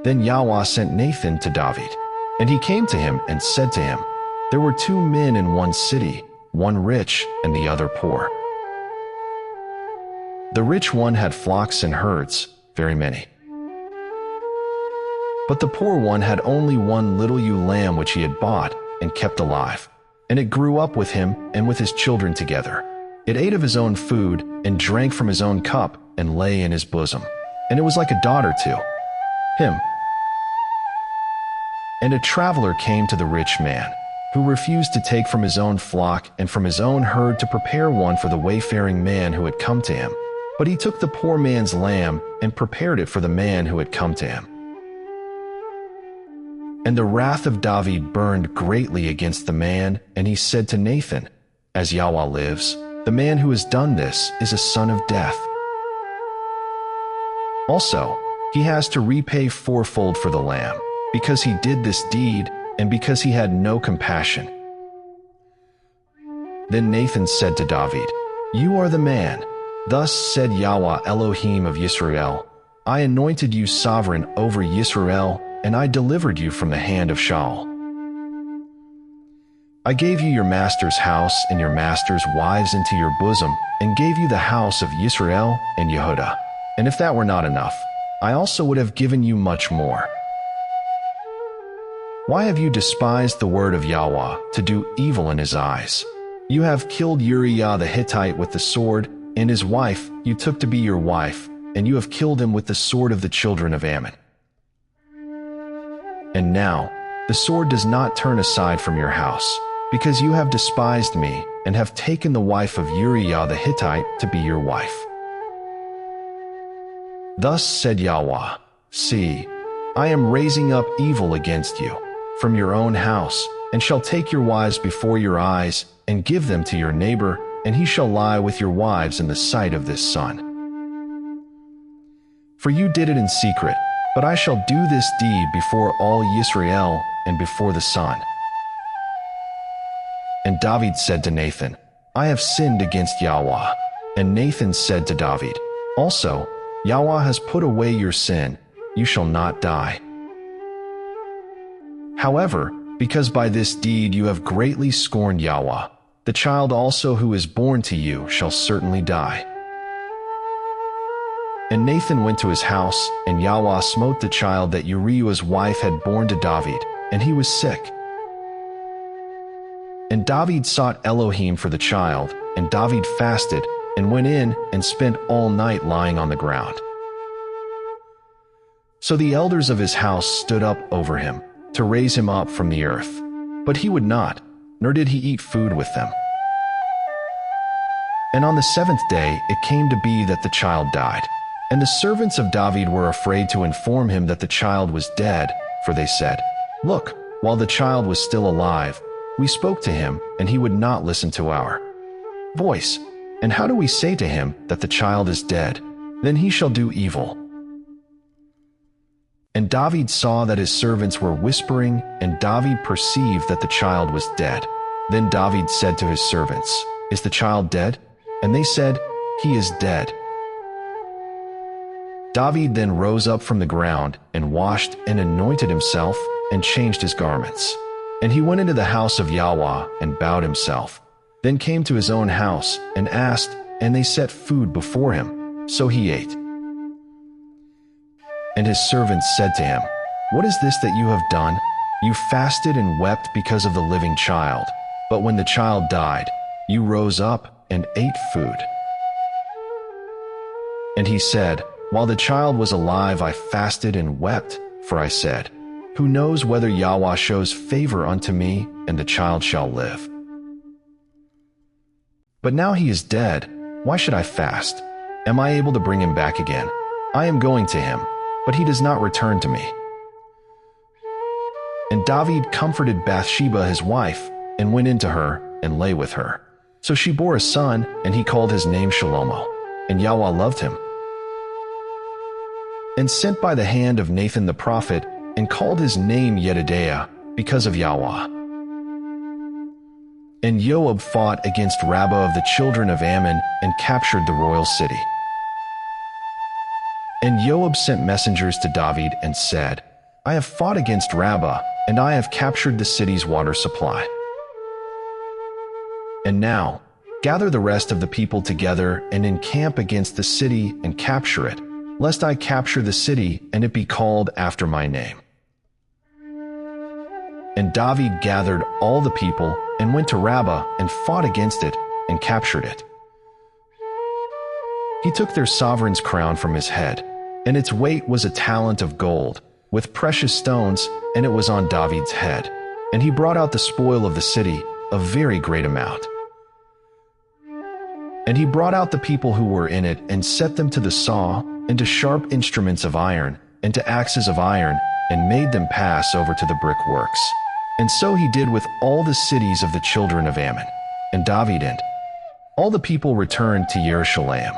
Then Yahweh sent Nathan to David, and he came to him and said to him, "There were 2 men in one city, one rich and the other poor. The rich one had flocks and herds, very many. But the poor one had only one little ewe lamb which he had bought and kept alive, and it grew up with him and with his children together. It ate of his own food and drank from his own cup and lay in his bosom, and it was like a daughter to him. And a traveler came to the rich man, who refused to take from his own flock and from his own herd to prepare one for the wayfaring man who had come to him. But he took the poor man's lamb and prepared it for the man who had come to him. And the wrath of David burned greatly against the man, and he said to Nathan, "As Yahweh lives, the man who has done this is a son of death. Also, he has to repay 4-fold for the lamb, because he did this deed, and because he had no compassion." Then Nathan said to David, "You are the man. Thus said Yahweh Elohim of Yisrael, I anointed you sovereign over Yisrael, and I delivered you from the hand of Shaul. I gave you your master's house and your master's wives into your bosom, and gave you the house of Yisrael and Yehudah. And if that were not enough, I also would have given you much more. Why have you despised the word of Yahweh to do evil in his eyes? You have killed Uriah the Hittite with the sword, and his wife you took to be your wife, and you have killed him with the sword of the children of Ammon. And now, the sword does not turn aside from your house, because you have despised me, and have taken the wife of Uriah the Hittite to be your wife. Thus said Yahweh, See, I am raising up evil against you, from your own house, and shall take your wives before your eyes, and give them to your neighbor, and he shall lie with your wives in the sight of this sun. For you did it in secret, but I shall do this deed before all Yisrael and before the sun. And David said to Nathan, I have sinned against Yahweh. And Nathan said to David, Also, Yahweh has put away your sin, you shall not die. However, because by this deed you have greatly scorned Yahweh, the child also who is born to you shall certainly die. And Nathan went to his house, and Yahweh smote the child that Uriah's wife had borne to David, and he was sick. And David sought Elohim for the child, and David fasted, and went in and spent all night lying on the ground. So the elders of his house stood up over him, to raise him up from the earth. But he would not, nor did he eat food with them. And on the 7th day it came to be that the child died. And the servants of David were afraid to inform him that the child was dead, for they said, Look, while the child was still alive, we spoke to him, and he would not listen to our voice. And how do we say to him that the child is dead? Then he shall do evil. And David saw that his servants were whispering, and David perceived that the child was dead. Then David said to his servants, Is the child dead? And they said, He is dead. David then rose up from the ground, and washed and anointed himself, and changed his garments. And he went into the house of Yahweh, and bowed himself. Then came to his own house, and asked, and they set food before him. So he ate. And his servants said to him, What is this that you have done? You fasted and wept because of the living child. But when the child died, you rose up and ate food. And he said, While the child was alive, I fasted and wept, for I said, Who knows whether Yahweh shows favor unto me, and the child shall live? But now he is dead. Why should I fast? Am I able to bring him back again? I am going to him, but he does not return to me. And David comforted Bathsheba his wife, and went into her, and lay with her. So she bore a son, and he called his name Shlomo. And Yahweh loved him. And sent by the hand of Nathan the prophet, and called his name Yedidiah, because of Yahweh. And Joab fought against Rabbah of the children of Ammon, and captured the royal city. And Joab sent messengers to David, and said, I have fought against Rabbah, and I have captured the city's water supply. And now, gather the rest of the people together and encamp against the city and capture it, lest I capture the city and it be called after my name." And David gathered all the people and went to Rabbah and fought against it and captured it. He took their sovereign's crown from his head, and its weight was a talent of gold, with precious stones, and it was on David's head. And he brought out the spoil of the city, a very great amount. And he brought out the people who were in it and set them to the saw, and to sharp instruments of iron, and to axes of iron, and made them pass over to the brickworks. And so he did with all the cities of the children of Ammon. And David and all the people returned to Jerusalem.